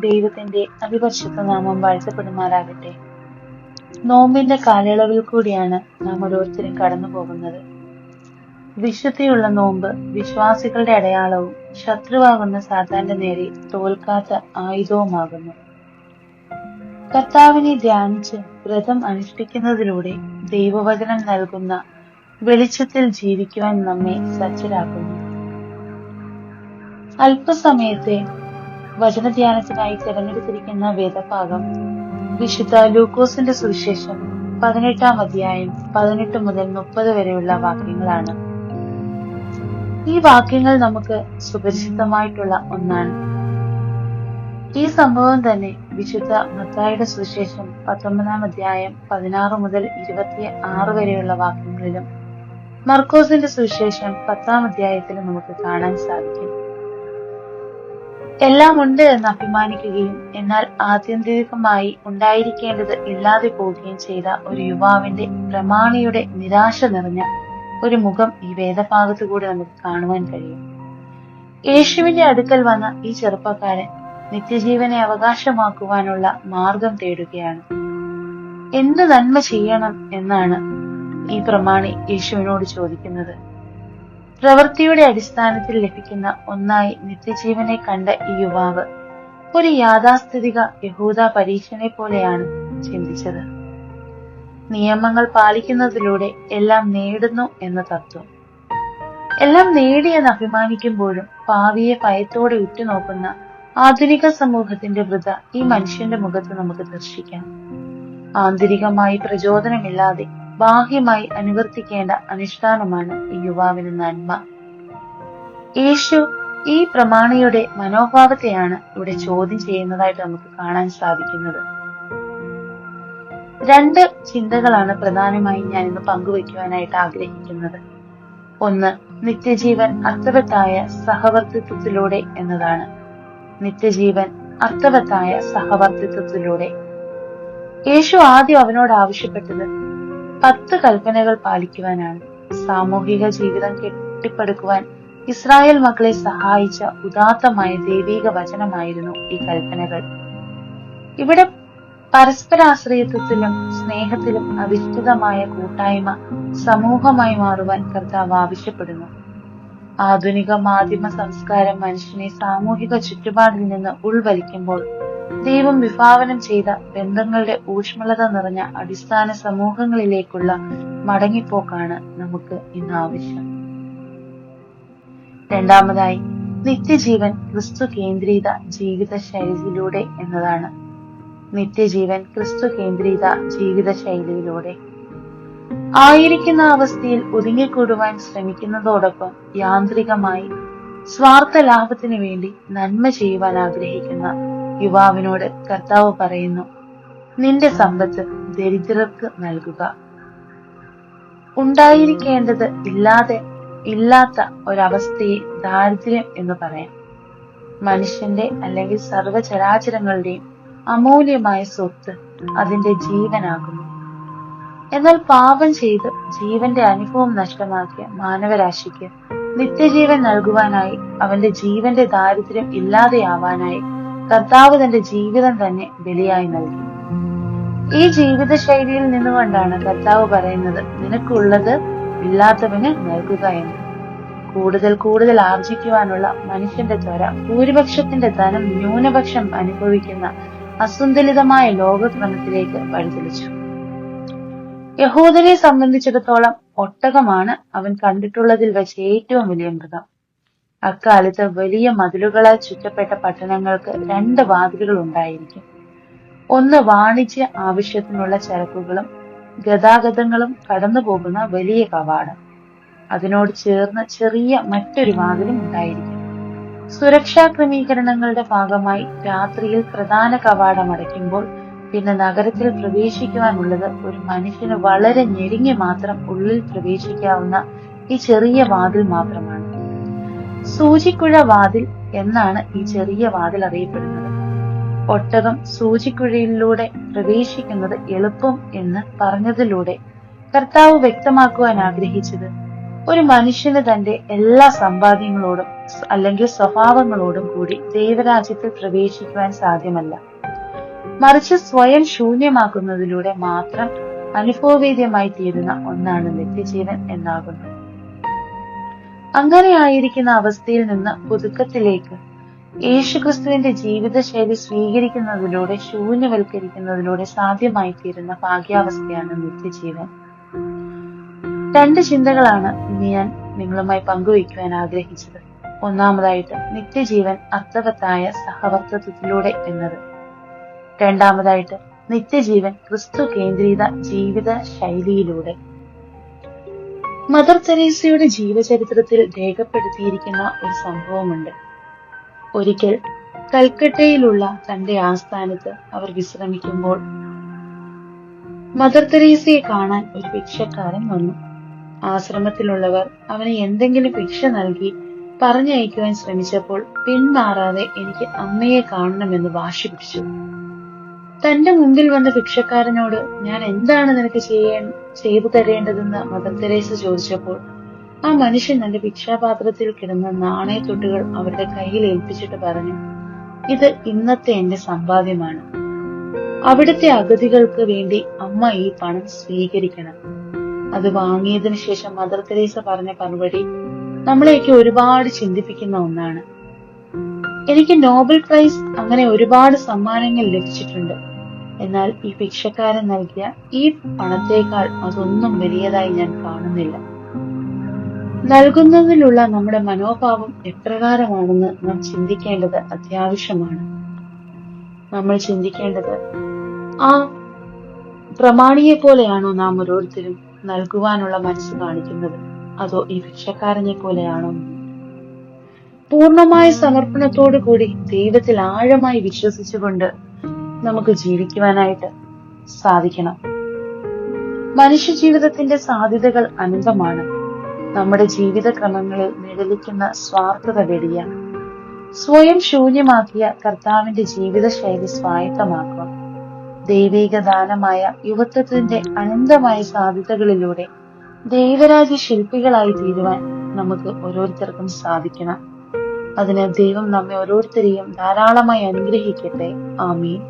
ദൈവത്തിന്റെ അതിപരിശുദ്ധ നാമം വാഴ്ത്തപ്പെടുമാറാകട്ടെ. നോമ്പിന്റെ കാലയളവിൽ കൂടിയാണ് നാം ഓരോരുത്തരും കടന്നു പോകുന്നത്. വിശുദ്ധിയുള്ള നോമ്പ് വിശ്വാസികളുടെ അടയാളവും ശത്രുവാകുന്ന സാത്താന്റെ നേരെ തോൽക്കാത്ത ആയുധവുമാകുന്നു. കർത്താവിനെ ധ്യാനിച്ച് വ്രതം അനുഷ്ഠിക്കുന്നതിലൂടെ ദൈവവചനം നൽകുന്ന വെളിച്ചത്തിൽ ജീവിക്കുവാൻ നമ്മെ സജ്ജരാക്കുന്നു. അല്പസമയത്തെ വചനധ്യാനത്തിനായി തിരഞ്ഞെടുത്തിരിക്കുന്ന വേദഭാഗം വിശുദ്ധ ലൂക്കോസിന്റെ സുവിശേഷം 18-ാം അധ്യായം 18 മുതൽ 30 വരെയുള്ള വാക്യങ്ങളാണ്. ഈ വാക്യങ്ങൾ നമുക്ക് സുപരിചിതമായിട്ടുള്ള ഒന്നാണ്. ഈ സംഭവം തന്നെ വിശുദ്ധ മത്തായിയുടെ സുവിശേഷം 19-ാം അധ്യായം 16 മുതൽ 26 വരെയുള്ള വാക്യങ്ങളിലും മർക്കോസിന്റെ സുവിശേഷം 10-ാം അധ്യായത്തിലും നമുക്ക് കാണാൻ സാധിക്കും. എല്ലാം ഉണ്ട് എന്ന് അഭിമാനിക്കുകയും എന്നാൽ ആത്യന്തികമായി ഉണ്ടായിരിക്കേണ്ടത് ഇല്ലാതെ പോവുകയും ചെയ്ത ഒരു യുവാവിന്റെ പ്രമാണിയുടെ നിരാശ നിറഞ്ഞ ഒരു മുഖം ഈ വേദഭാഗത്തു കൂടി നമുക്ക് കാണുവാൻ കഴിയും. യേശുവിന്റെ അടുക്കൽ വന്ന ഈ ചെറുപ്പക്കാരൻ നിത്യജീവനെ അവകാശമാക്കുവാനുള്ള മാർഗം തേടുകയാണ്. എന്ത് നന്മ ചെയ്യണം എന്നാണ് ഈ പ്രമാണി യേശുവിനോട് ചോദിക്കുന്നത്. പ്രവൃത്തിയുടെ അടിസ്ഥാനത്തിൽ ലഭിക്കുന്ന ഒന്നായി നിത്യജീവനെ കണ്ട ഈ യുവാവ് ഒരു യാഥാസ്ഥിതിക യഹൂദ പരീക്ഷനെ പോലെയാണ് ചിന്തിച്ചത്. നിയമങ്ങൾ പാലിക്കുന്നതിലൂടെ എല്ലാം നേടുന്നു എന്ന തത്വം. എല്ലാം നേടിയെന്ന് അഭിമാനിക്കുമ്പോഴും ഭാവിയെ ഭയത്തോടെ ഉറ്റുനോക്കുന്ന ആധുനിക സമൂഹത്തിന്റെ വൃഥ ഈ മനുഷ്യന്റെ മുഖത്ത് നമുക്ക് ദർശിക്കാം. ആന്തരികമായി പ്രചോദനമില്ലാതെ ബാഹ്യമായി അനുവർത്തിക്കേണ്ട അനുഷ്ഠാനമാണ് ഈ യുവാവിന് നന്മ. യേശു ഈ പ്രമാണിയുടെ മനോഭാവത്തെയാണ് ഇവിടെ ചോദ്യം ചെയ്യുന്നതായിട്ട് നമുക്ക് കാണാൻ സാധിക്കുന്നത്. 2 ചിന്തകളാണ് പ്രധാനമായും ഞാൻ ഇന്ന് പങ്കുവയ്ക്കുവാനായിട്ട് ആഗ്രഹിക്കുന്നത്. ഒന്ന്, നിത്യജീവൻ അർത്ഥവത്തായ സഹവർത്തിത്വത്തിലൂടെ എന്നതാണ്. നിത്യജീവൻ അർത്ഥവത്തായ സഹവർത്തിത്വത്തിലൂടെ. യേശു ആദ്യം അവനോട് ആവശ്യപ്പെട്ടത് 10 കൽപ്പനകൾ പാലിക്കുവാനാണ്. സാമൂഹിക ജീവിതം കെട്ടിപ്പടുക്കുവാൻ ഇസ്രായേൽ മക്കളെ സഹായിച്ച ഉദാത്തമായ ദൈവിക വചനമായിരുന്നു ഈ കൽപ്പനകൾ. ഇവിടെ പരസ്പരാശ്രയത്വത്തിലും സ്നേഹത്തിലും അധിഷ്ഠിതമായ കൂട്ടായ്മ സമൂഹമായി മാറുവാൻ കർത്താവ് ആവശ്യപ്പെടുന്നു. ആധുനിക മാധ്യമ സംസ്കാരം മനുഷ്യനെ സാമൂഹിക ചുറ്റുപാടിൽ നിന്ന് ഉൾവലിക്കുമ്പോൾ ദൈവം വിഭാവനം ചെയ്ത ബന്ധങ്ങളുടെ ഊഷ്മളത നിറഞ്ഞ അടിസ്ഥാന സമൂഹങ്ങളിലേക്കുള്ള മടങ്ങിപ്പോക്കാണ് നമുക്ക് ഇന്ന് ആവശ്യം. രണ്ടാമതായി, നിത്യജീവൻ ക്രിസ്തു കേന്ദ്രീത ജീവിത ശൈലിയിലൂടെ എന്നതാണ്. നിത്യജീവൻ ക്രിസ്തു കേന്ദ്രീത ജീവിത ശൈലിയിലൂടെ. ആയിരിക്കുന്ന അവസ്ഥയിൽ ഒതുങ്ങിക്കൂടുവാൻ ശ്രമിക്കുന്നതോടൊപ്പം യാന്ത്രികമായി സ്വാർത്ഥ ലാഭത്തിനു വേണ്ടി നന്മ ചെയ്യുവാൻ ആഗ്രഹിക്കുന്ന യുവാവിനോട് കർത്താവ് പറയുന്നു, നിന്റെ സമ്പത്ത് ദരിദ്രർക്ക് നൽകുക. ഉണ്ടായിരിക്കേണ്ടത് ഇല്ലാത്ത ഒരവസ്ഥയെ ദാരിദ്ര്യം എന്ന് പറയാം. മനുഷ്യന്റെ അല്ലെങ്കിൽ സർവചരാചരങ്ങളുടെയും അമൂല്യമായ സ്വത്ത് അതിന്റെ ജീവനാകുന്നു. എന്നാൽ പാപം ചെയ്ത് ജീവന്റെ അനുഭവം നഷ്ടമാക്കിയ മാനവരാശിക്ക് നിത്യജീവൻ നൽകുവാനായി, അവന്റെ ജീവന്റെ ദാരിദ്ര്യം ഇല്ലാതെയാവാനായി കർത്താവ് തന്റെ ജീവിതം തന്നെ ബലിയായി നൽകി. ഈ ജീവിത ശൈലിയിൽ നിന്നുകൊണ്ടാണ് കർത്താവ് പറയുന്നത്, നിനക്കുള്ളത് ഇല്ലാത്തവന് നൽകുക എന്ന്. കൂടുതൽ ആർജിക്കുവാനുള്ള മനുഷ്യന്റെ ത്വര ഭൂരിപക്ഷത്തിന്റെ ധനം ന്യൂനപക്ഷം അനുഭവിക്കുന്ന അസന്തുലിതമായ ലോകക്രമത്തിലേക്ക് വഴിതെളിച്ചു. യഹൂദനെ സംബന്ധിച്ചിടത്തോളം ഒട്ടകമാണ് അവൻ കണ്ടിട്ടുള്ളതിൽ വെച്ച് ഏറ്റവും വലിയ മൃഗം. അക്കാലത്ത് വലിയ മതിലുകളാൽ ചുറ്റപ്പെട്ട പട്ടണങ്ങൾക്ക് 2 വാതിലുകൾ ഉണ്ടായിരിക്കും. ഒന്ന് വാണിജ്യ ആവശ്യത്തിനുള്ള ചരക്കുകളും ഗതാഗതങ്ങളും കടന്നു പോകുന്ന വലിയ കവാടം. അതിനോട് ചേർന്ന് ചെറിയ മറ്റൊരു വാതിലും ഉണ്ടായിരിക്കും. സുരക്ഷാ ക്രമീകരണങ്ങളുടെ ഭാഗമായി രാത്രിയിൽ പ്രധാന കവാടം അടയ്ക്കുമ്പോൾ പിന്നെ നഗരത്തിൽ പ്രവേശിക്കുവാനുള്ളത് ഒരു മനുഷ്യന് വളരെ ഞെരുങ്ങി മാത്രം ഉള്ളിൽ പ്രവേശിക്കാവുന്ന ഈ ചെറിയ വാതിൽ മാത്രമാണ്. സൂചിക്കുഴ വാതിൽ എന്നാണ് ഈ ചെറിയ വാതിൽ അറിയപ്പെടുന്നത്. ഒട്ടകം സൂചിക്കുഴയിലൂടെ പ്രവേശിക്കുന്നത് എളുപ്പം എന്ന് പറഞ്ഞതിലൂടെ കർത്താവ് വ്യക്തമാക്കുവാൻ ആഗ്രഹിച്ചത് ഒരു മനുഷ്യന് തന്റെ എല്ലാ സമ്പാദ്യങ്ങളോടും അല്ലെങ്കിൽ സ്വഭാവങ്ങളോടും കൂടി ദൈവരാജ്യത്തിൽ പ്രവേശിക്കുവാൻ സാധ്യമല്ല, മറിച്ച് സ്വയം ശൂന്യമാക്കുന്നതിലൂടെ മാത്രം അനുഭവവേദ്യമായി തീരുന്ന ഒന്നാണ് നിത്യജീവൻ എന്നാകുന്നു. അങ്ങനെ ആയിരിക്കുന്ന അവസ്ഥയിൽ നിന്ന് പുതുക്കത്തിലേക്ക് യേശുക്രിസ്തുവിന്റെ ജീവിതശൈലി സ്വീകരിക്കുന്നതിലൂടെ ശൂന്യവൽക്കരിക്കുന്നതിലൂടെ സാധ്യമായി തീരുന്ന ഭാഗ്യാവസ്ഥയാണ് നിത്യജീവൻ. 2 ചിന്തകളാണ് ഇനി ഞാൻ നിങ്ങളുമായി പങ്കുവയ്ക്കുവാൻ ആഗ്രഹിച്ചത്. ഒന്നാമതായിട്ട് നിത്യജീവൻ അർത്ഥവത്തായ സഹവർത്തിത്വത്തിലൂടെ എന്നത്. രണ്ടാമതായിട്ട് നിത്യജീവൻ ക്രിസ്തു കേന്ദ്രീത ജീവിത ശൈലിയിലൂടെ. മദർ തെരേസയുടെ ജീവചരിത്രത്തിൽ രേഖപ്പെടുത്തിയിരിക്കുന്ന ഒരു സംഭവമുണ്ട്. ഒരിക്കൽ കൽക്കട്ടയിലുള്ള തന്റെ ആസ്ഥാനത്ത് അവർ വിശ്രമിക്കുമ്പോൾ മദർ തെരേസയെ കാണാൻ ഒരു ഭിക്ഷക്കാരൻ വന്നു. ആശ്രമത്തിലുള്ളവർ അവന് എന്തെങ്കിലും ഭിക്ഷ നൽകി പറഞ്ഞയക്കുവാൻ ശ്രമിച്ചപ്പോൾ പിന്മാറാതെ എനിക്ക് അമ്മയെ കാണണമെന്ന് വാശി പിടിച്ചു. തന്റെ മുമ്പിൽ വന്ന ഭിക്ഷക്കാരനോട് ഞാൻ എന്താണ് നിനക്ക് ചെയ്തു തരേണ്ടതെന്ന് മദർ തെരേസ ചോദിച്ചപ്പോൾ ആ മനുഷ്യൻ തന്റെ ഭിക്ഷാപാത്രത്തിൽ കിടന്ന നാണയത്തൊട്ടുകൾ അവരുടെ കയ്യിൽ ഏൽപ്പിച്ചിട്ട് പറഞ്ഞു, ഇത് ഇന്നത്തെ എന്റെ സമ്പാദ്യമാണ്. അവിടുത്തെ അഗതികൾക്ക് വേണ്ടി അമ്മ ഈ പണം സ്വീകരിക്കണം. അത് വാങ്ങിയതിനു ശേഷം മദർ തെരേസ പറഞ്ഞ മറുപടി നമ്മളെയൊക്കെ ഒരുപാട് ചിന്തിപ്പിക്കുന്ന ഒന്നാണ്. എനിക്ക് നോബൽ പ്രൈസ് അങ്ങനെ ഒരുപാട് സമ്മാനങ്ങൾ ലഭിച്ചിട്ടുണ്ട്. എന്നാൽ ഈ ഭിക്ഷക്കാരൻ നൽകിയ ഈ പണത്തേക്കാൾ അതൊന്നും വലിയതായി ഞാൻ കാണുന്നില്ല. നൽകുന്നതിലുള്ള നമ്മുടെ മനോഭാവം എപ്രകാരമാണെന്ന് നാം ചിന്തിക്കേണ്ടത് അത്യാവശ്യമാണ്. നമ്മൾ ചിന്തിക്കേണ്ടത് ആ പ്രമാണിയെ പോലെയാണോ നാം ഓരോരുത്തരും നൽകുവാനുള്ള മനസ്സ് കാണിക്കുന്നത്, അതോ ഈ ഭിക്ഷക്കാരനെ പോലെയാണോ? പൂർണ്ണമായ സമർപ്പണത്തോടു കൂടി ദൈവത്തിൽ ആഴമായി വിശ്വസിച്ചുകൊണ്ട് നമുക്ക് ജീവിക്കുവാനായിട്ട് സാധിക്കണം. മനുഷ്യ ജീവിതത്തിന്റെ സാധ്യതകൾ അനന്തമാണ്. നമ്മുടെ ജീവിതക്രമങ്ങളിൽ നിഴലിക്കുന്ന സ്വാർത്ഥത വെടിയാണ്. സ്വയം ശൂന്യമാക്കിയ കർത്താവിന്റെ ജീവിതശൈലി സ്വായത്തമാക്കുക. ദൈവിക ദാനമായ യുവത്വത്തിന്റെ അനന്തമായ സാധ്യതകളിലൂടെ ദൈവരാജ്യ ശില്പികളായി തീരുവാൻ നമുക്ക് ഓരോരുത്തർക്കും സാധിക്കണം. അതിന് ദൈവം നമ്മെ ഓരോരുത്തരെയും ധാരാളമായി അനുഗ്രഹിക്കട്ടെ. ആമീൻ.